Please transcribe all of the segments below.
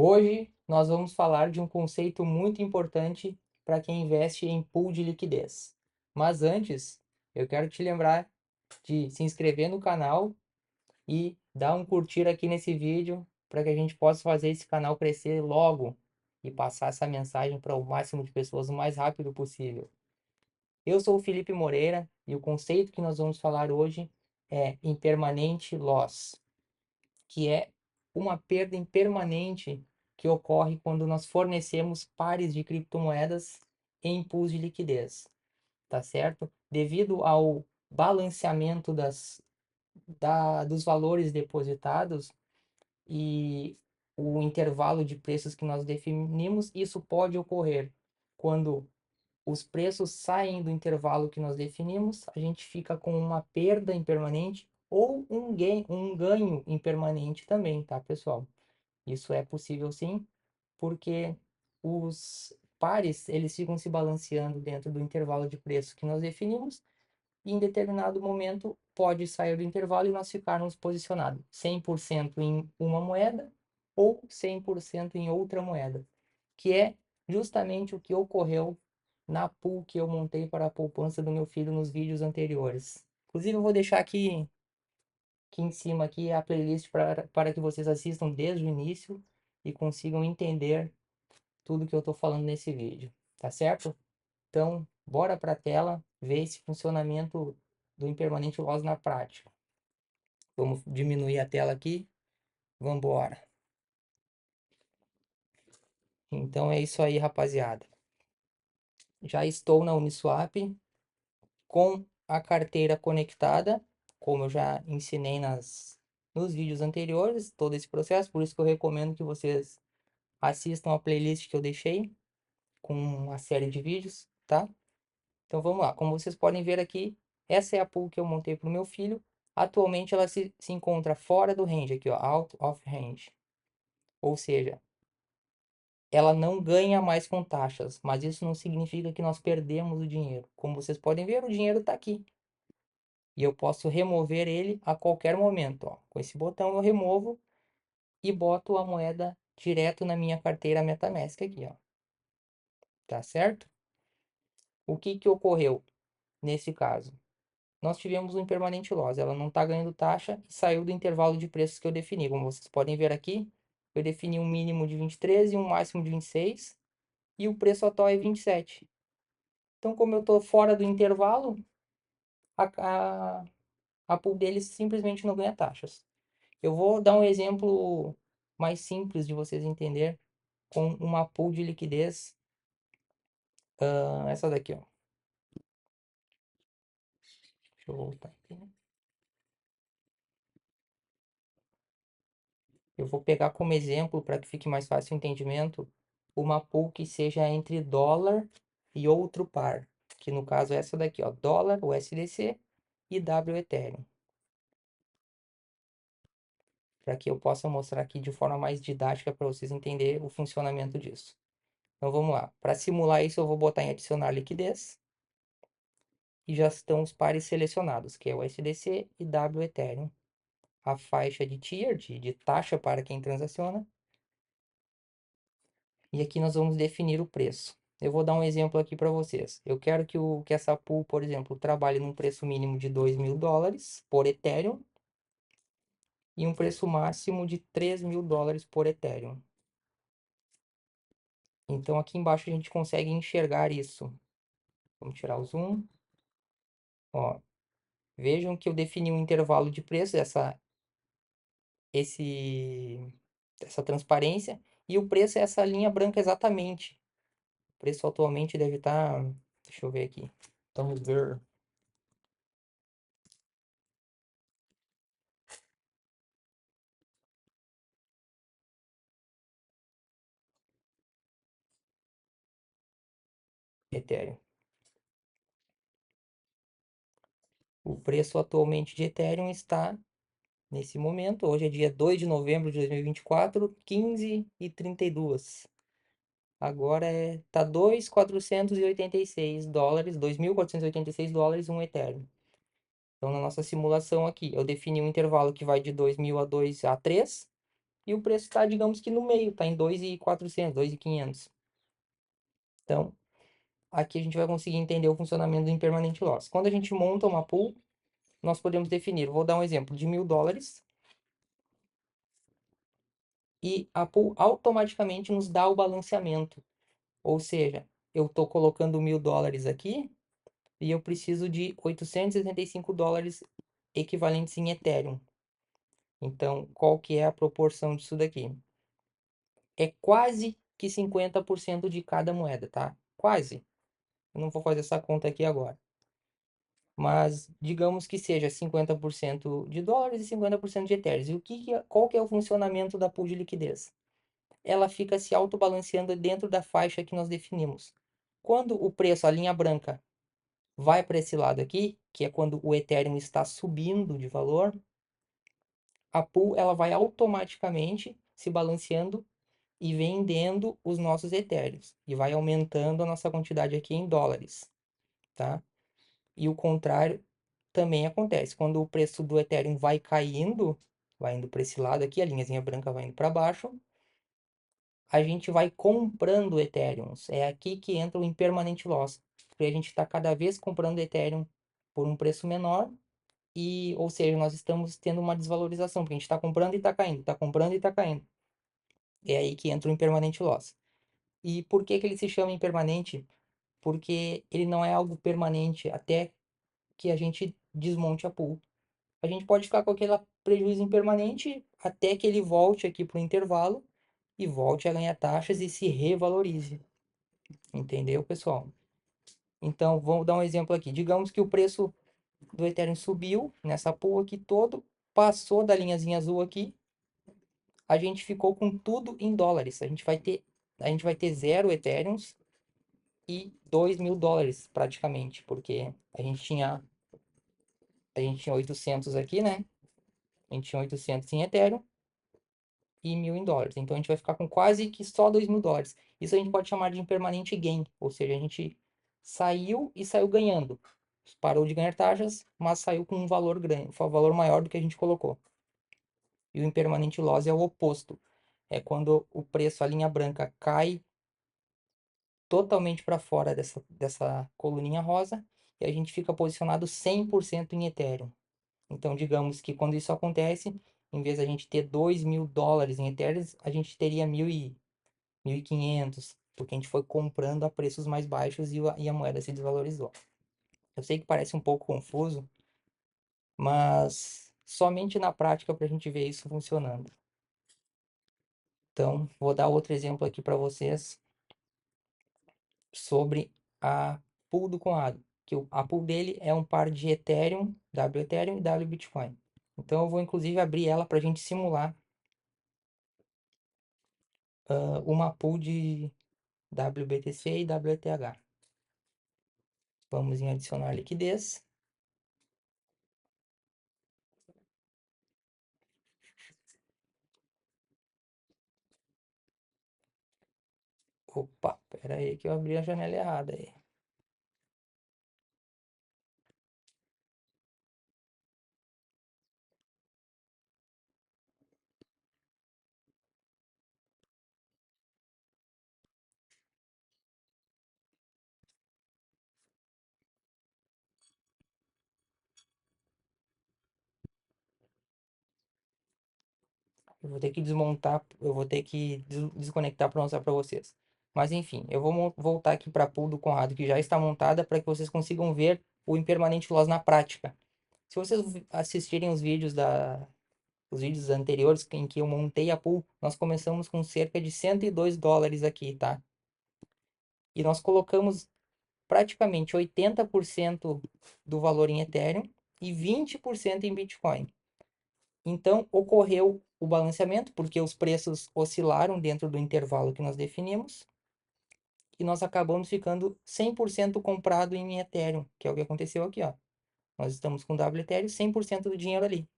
Hoje nós vamos falar de um conceito muito importante para quem investe em pool de liquidez. Mas antes, eu quero te lembrar de se inscrever no canal e dar um curtir aqui nesse vídeo para que a gente possa fazer esse canal crescer logo e passar essa mensagem para o máximo de pessoas o mais rápido possível. Eu sou o Felipe Moreira e o conceito que nós vamos falar hoje é impermanente loss, que é uma perda impermanente que ocorre quando nós fornecemos pares de criptomoedas em pools de liquidez, tá certo? Devido ao balanceamento dos valores depositados e o intervalo de preços que nós definimos, isso pode ocorrer quando os preços saem do intervalo que nós definimos, a gente fica com uma perda impermanente ou um ganho impermanente também, tá, pessoal? Isso é possível sim, porque os pares, eles ficam se balanceando dentro do intervalo de preço que nós definimos e em determinado momento pode sair do intervalo e nós ficarmos posicionados 100% em uma moeda ou 100% em outra moeda, que é justamente o que ocorreu na pool que eu montei para a poupança do meu filho nos vídeos anteriores. Inclusive, eu vou deixar aqui em cima aqui a playlist para que vocês assistam desde o início e consigam entender tudo que eu estou falando nesse vídeo, tá certo? Então, bora para a tela ver esse funcionamento do impermanente loss na prática. Vamos diminuir a tela aqui. Vamos embora. Então é isso aí, rapaziada. Já estou na Uniswap com a carteira conectada, como eu já ensinei nos vídeos anteriores, todo esse processo, por isso que eu recomendo que vocês assistam a playlist que eu deixei com uma série de vídeos, tá? Então vamos lá, como vocês podem ver aqui, essa é a pool que eu montei para o meu filho. Atualmente ela se encontra fora do range, aqui ó, out of range. Ou seja, ela não ganha mais com taxas, mas isso não significa que nós perdemos o dinheiro. Como vocês podem ver, o dinheiro está aqui. E eu posso remover ele a qualquer momento, ó. Com esse botão eu removo e boto a moeda direto na minha carteira MetaMask aqui, ó. Tá certo? O que que ocorreu nesse caso? Nós tivemos um impermanente loss, ela não está ganhando taxa e saiu do intervalo de preços que eu defini. Como vocês podem ver aqui, eu defini um mínimo de 23 e um máximo de 26 e o preço atual é 27. Então, como eu estou fora do intervalo, a, a, a pool deles simplesmente não ganha taxas. Eu vou dar um exemplo mais simples de vocês entender com uma pool de liquidez, essa daqui, ó. Deixa eu voltar aqui, né? Eu vou pegar como exemplo, para que fique mais fácil o entendimento, uma pool que seja entre dólar e outro par, que no caso é essa daqui, ó, dólar, USDC e W Ethereum, para que eu possa mostrar aqui de forma mais didática para vocês entenderem o funcionamento disso. Então vamos lá, para simular isso eu vou botar em adicionar liquidez, e já estão os pares selecionados, que é o USDC e W Ethereum. A faixa de tier, de taxa para quem transaciona. E aqui nós vamos definir o preço. Eu vou dar um exemplo aqui para vocês. Eu quero que essa pool, por exemplo, trabalhe num preço mínimo de $2.000 por Ethereum e um preço máximo de $3.000 por Ethereum. Então aqui embaixo a gente consegue enxergar isso. Vamos tirar o zoom. Ó, vejam que eu defini um intervalo de preço, esse, essa transparência, e o preço é essa linha branca exatamente. O preço atualmente deve estar, deixa eu ver aqui. Vamos ver. Ethereum. O preço atualmente de Ethereum está, nesse momento, hoje é dia 2 de novembro de 2024, 15,32. Agora tá $2.486, $2.486 um Ethereum. Então, na nossa simulação aqui, eu defini um intervalo que vai de 2.000 a 2 a 3 e o preço está, digamos que no meio, está em 2.400, 2.500. Então, aqui a gente vai conseguir entender o funcionamento do impermanente loss. Quando a gente monta uma pool, nós podemos definir, vou dar um exemplo, de $1.000, e a pool automaticamente nos dá o balanceamento. Ou seja, eu estou colocando $1.000 aqui e eu preciso de $875 equivalentes em Ethereum. Então, qual que é a proporção disso daqui? É quase que 50% de cada moeda, tá? Quase. Eu não vou fazer essa conta aqui agora. Mas digamos que seja 50% de dólares e 50% de Ethereum. E qual que é o funcionamento da pool de liquidez? Ela fica se autobalanceando dentro da faixa que nós definimos. Quando o preço, a linha branca, vai para esse lado aqui, que é quando o Ethereum está subindo de valor, a pool ela vai automaticamente se balanceando e vendendo os nossos Ethereums e vai aumentando a nossa quantidade aqui em dólares, tá? E o contrário também acontece. Quando o preço do Ethereum vai caindo, vai indo para esse lado aqui, a linhazinha branca vai indo para baixo, a gente vai comprando Ethereums. É aqui que entra o impermanent loss, porque a gente está cada vez comprando Ethereum por um preço menor e, ou seja, nós estamos tendo uma desvalorização, porque a gente está comprando e está caindo, está comprando e está caindo. É aí que entra o impermanent loss. E por que que ele se chama impermanente? Porque ele não é algo permanente até que a gente desmonte a pool. A gente pode ficar com aquele prejuízo impermanente até que ele volte aqui para o intervalo e volte a ganhar taxas e se revalorize. Entendeu, pessoal? Então, vamos dar um exemplo aqui. Digamos que o preço do Ethereum subiu nessa pool aqui todo, passou da linhazinha azul aqui, a gente ficou com tudo em dólares. A gente vai ter 0 Ethereums e $2.000 praticamente, porque a gente tinha 800 aqui, né? A gente tinha 800 em Ethereum e 1.000 em dólares. Então a gente vai ficar com quase que só $2.000. Isso a gente pode chamar de impermanente gain, ou seja, a gente saiu e saiu ganhando. Parou de ganhar taxas, mas saiu com um valor grande, um valor maior do que a gente colocou. E o impermanente loss é o oposto. É quando o preço, a linha branca, cai totalmente para fora dessa coluninha rosa e a gente fica posicionado 100% em Ethereum. Então, digamos que quando isso acontece, em vez de a gente ter $2.000 em Ethereum, a gente teria 1.500, porque a gente foi comprando a preços mais baixos e a moeda se desvalorizou. Eu sei que parece um pouco confuso, mas somente na prática para a gente ver isso funcionando. Então, vou dar outro exemplo aqui para vocês sobre a pool do Conrado, que a pool dele é um par de Ethereum, W Ethereum e W Bitcoin. Então, eu vou inclusive abrir ela para a gente simular uma pool de WBTC e WTH. Vamos em adicionar liquidez. Opa, pera aí que eu abri a janela errada aí. Eu vou ter que desmontar, eu vou ter que desconectar para mostrar para vocês. Mas enfim, eu vou voltar aqui para a pool do Conrado que já está montada para que vocês consigam ver o impermanente loss na prática. Se vocês assistirem os vídeos anteriores em que eu montei a pool, nós começamos com cerca de $102 aqui, tá? E nós colocamos praticamente 80% do valor em Ethereum e 20% em Bitcoin. Então, ocorreu o balanceamento, porque os preços oscilaram dentro do intervalo que nós definimos, e nós acabamos ficando 100% comprado em Ethereum, que é o que aconteceu aqui, ó. Nós estamos com W Ethereum, 100% do dinheiro ali.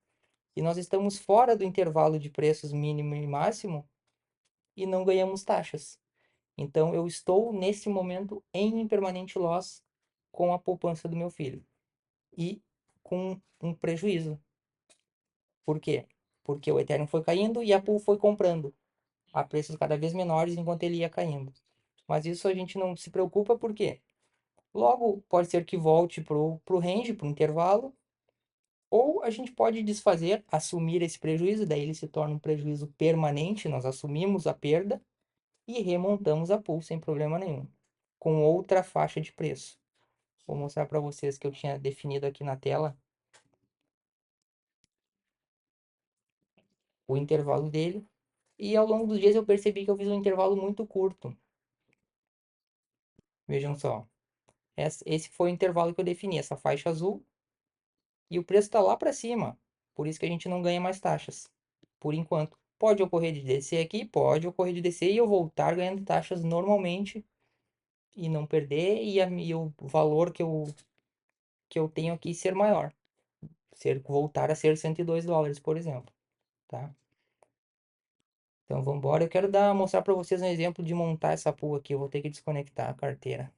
E nós estamos fora do intervalo de preços mínimo e máximo e não ganhamos taxas. Então, eu estou, nesse momento, em impermanente loss com a poupança do meu filho. E com um prejuízo. Por quê? porque o Ethereum foi caindo e a pool foi comprando a preços cada vez menores enquanto ele ia caindo. Mas isso a gente não se preocupa porque logo pode ser que volte pro range, pro intervalo, ou a gente pode desfazer, assumir esse prejuízo, daí ele se torna um prejuízo permanente, nós assumimos a perda e remontamos a pool sem problema nenhum, com outra faixa de preço. Vou mostrar para vocês que eu tinha definido aqui na tela o intervalo dele. E ao longo dos dias eu percebi que eu fiz um intervalo muito curto. Vejam só. Esse foi o intervalo que eu defini, essa faixa azul. E o preço está lá para cima. Por isso que a gente não ganha mais taxas. Por enquanto. Pode ocorrer de descer aqui, pode ocorrer de descer e eu voltar ganhando taxas normalmente e não perder e o valor que eu tenho aqui ser maior. Voltar a ser US$ 102, por exemplo. Tá? Então vamos embora. Eu quero mostrar para vocês um exemplo de montar essa pool aqui. Eu vou ter que desconectar a carteira.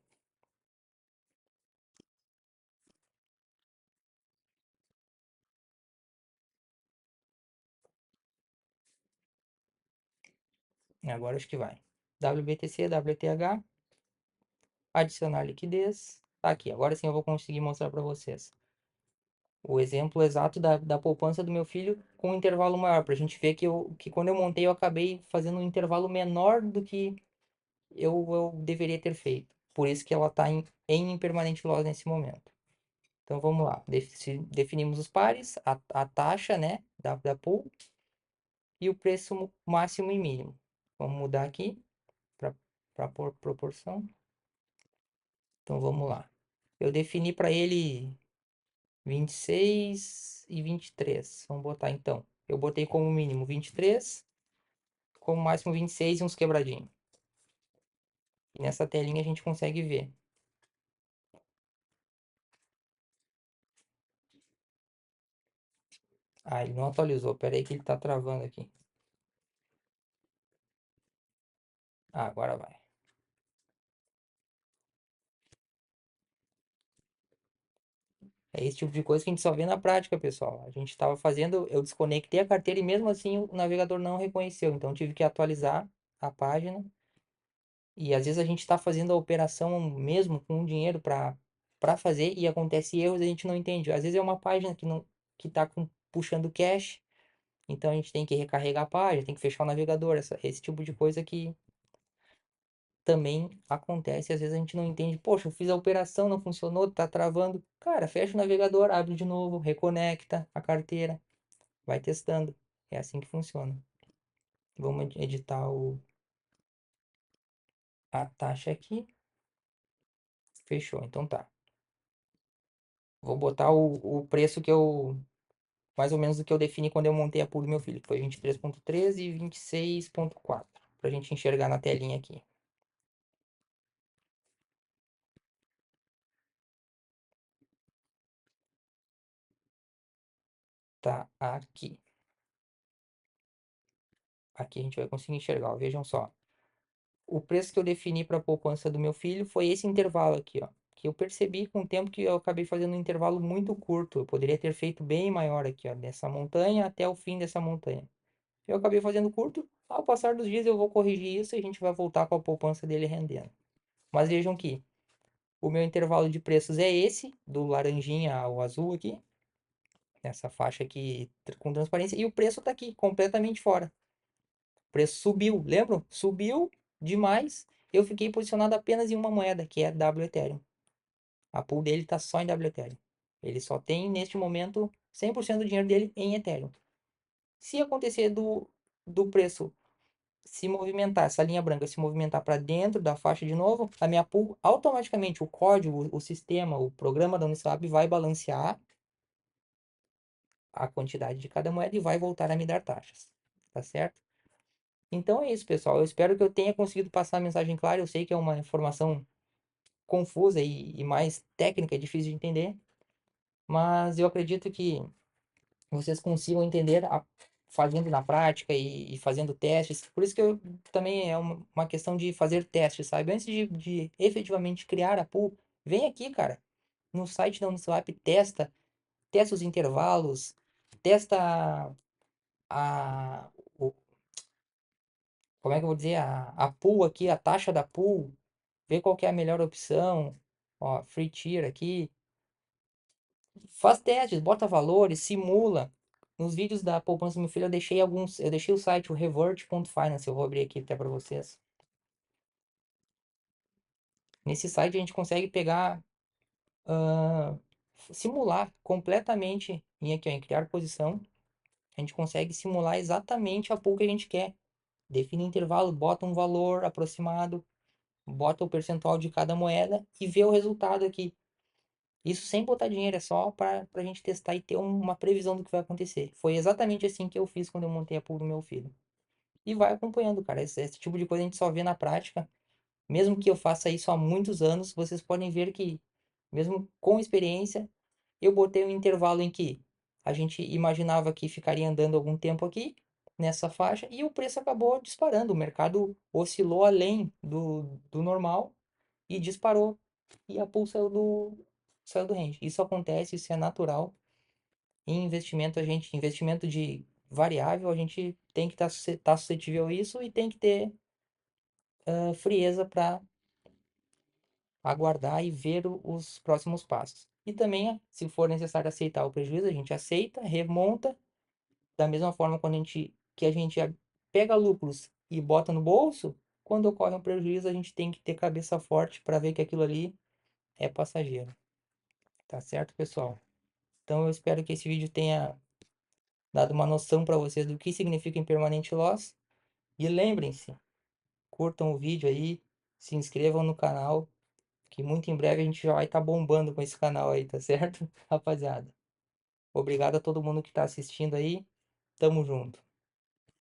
Agora acho que vai. WBTC, WTH, adicionar liquidez. Tá aqui, agora sim eu vou conseguir mostrar para vocês o exemplo exato da poupança do meu filho com um intervalo maior, para a gente ver que quando eu montei eu acabei fazendo um intervalo menor do que eu deveria ter feito. Por isso que ela está em permanente loss nesse momento. Então vamos lá, definimos os pares, a taxa, né, da pool e o preço máximo e mínimo. Vamos mudar aqui para pôr proporção. Então vamos lá. Eu defini para ele 26 e 23. Vamos botar então. Eu botei como mínimo 23, como máximo 26 e uns quebradinhos. E nessa telinha a gente consegue ver. Ah, ele não atualizou. Pera aí que ele tá travando aqui. Ah, agora vai. É esse tipo de coisa que a gente só vê na prática, pessoal. A gente estava fazendo, eu desconectei a carteira e mesmo assim o navegador não reconheceu. Então tive que atualizar a página. E às vezes a gente está fazendo a operação mesmo com o dinheiro para fazer e acontece erros e a gente não entende. Às vezes é uma página que está puxando cache, então a gente tem que recarregar a página, tem que fechar o navegador, esse tipo de coisa que também acontece. Às vezes a gente não entende. Poxa, eu fiz a operação, não funcionou, tá travando. Cara, fecha o navegador, abre de novo, reconecta a carteira, vai testando. É assim que funciona. Vamos editar a taxa aqui. Fechou, então tá. Vou botar o preço que eu. Mais ou menos o que eu defini quando eu montei a pool do meu filho, que foi 23,13 e 26,4. Pra gente enxergar na telinha aqui. Tá aqui. Aqui a gente vai conseguir enxergar, ó. Vejam só. O preço que eu defini para a poupança do meu filho foi esse intervalo aqui, ó. Que eu percebi com o tempo que eu acabei fazendo um intervalo muito curto. Eu poderia ter feito bem maior aqui, ó, dessa montanha até o fim dessa montanha. Eu acabei fazendo curto. Ao passar dos dias eu vou corrigir isso e a gente vai voltar com a poupança dele rendendo. Mas vejam que o meu intervalo de preços é esse, do laranjinha ao azul aqui. Essa faixa aqui com transparência. E o preço está aqui, completamente fora. O preço subiu, lembram? Subiu demais. Eu fiquei posicionado apenas em uma moeda, que é W Ethereum. A pool dele está só em W Ethereum. Ele só tem, neste momento, 100% do dinheiro dele em Ethereum. Se acontecer do preço se movimentar, essa linha branca se movimentar para dentro da faixa de novo, a minha pool, automaticamente o código, o sistema, o programa da Uniswap vai balancear a quantidade de cada moeda e vai voltar a me dar taxas. Tá certo? Então é isso, pessoal. Eu espero que eu tenha conseguido passar a mensagem clara. Eu sei que é uma informação confusa e mais técnica, difícil de entender, mas eu acredito que vocês consigam entender fazendo na prática e fazendo testes. Por isso que também é uma questão de fazer testes, sabe? Antes de efetivamente criar a pool, vem aqui, cara, no site da Uniswap, testa os intervalos, testa a, o- como é que eu vou dizer, a pool aqui, a taxa da pool, ver qual que é a melhor opção, ó, free tier aqui, faz testes, bota valores, simula. Nos vídeos da poupança do meu filho eu deixei o site, o revert.finance, eu vou abrir aqui até para vocês. Nesse site a gente consegue pegar, ah, simular completamente, em aqui ó, em criar posição, a gente consegue simular exatamente a pool que a gente quer. Define intervalo, bota um valor aproximado, bota o percentual de cada moeda e vê o resultado aqui. Isso sem botar dinheiro, é só para a gente testar e ter uma previsão do que vai acontecer. Foi exatamente assim que eu fiz quando eu montei a pool do meu filho. E vai acompanhando, cara. Esse tipo de coisa a gente só vê na prática. Mesmo que eu faça isso há muitos anos, vocês podem ver que, mesmo com experiência, eu botei um intervalo em que a gente imaginava que ficaria andando algum tempo aqui, nessa faixa, e o preço acabou disparando. O mercado oscilou além do normal e disparou. E a pool saiu do range. Isso acontece, isso é natural. Em investimento, investimento de variável, a gente tem que estar suscetível a isso e tem que ter frieza para aguardar e ver os próximos passos. E também, se for necessário aceitar o prejuízo, a gente aceita, remonta, da mesma forma quando a gente pega lucros e bota no bolso, quando ocorre um prejuízo, a gente tem que ter cabeça forte para ver que aquilo ali é passageiro. Tá certo, pessoal? Então eu espero que esse vídeo tenha dado uma noção para vocês do que significa impermanente loss. E lembrem-se, curtam o vídeo aí, se inscrevam no canal, que muito em breve a gente já vai estar bombando com esse canal aí, tá certo? Rapaziada, obrigado a todo mundo que está assistindo aí. Tamo junto.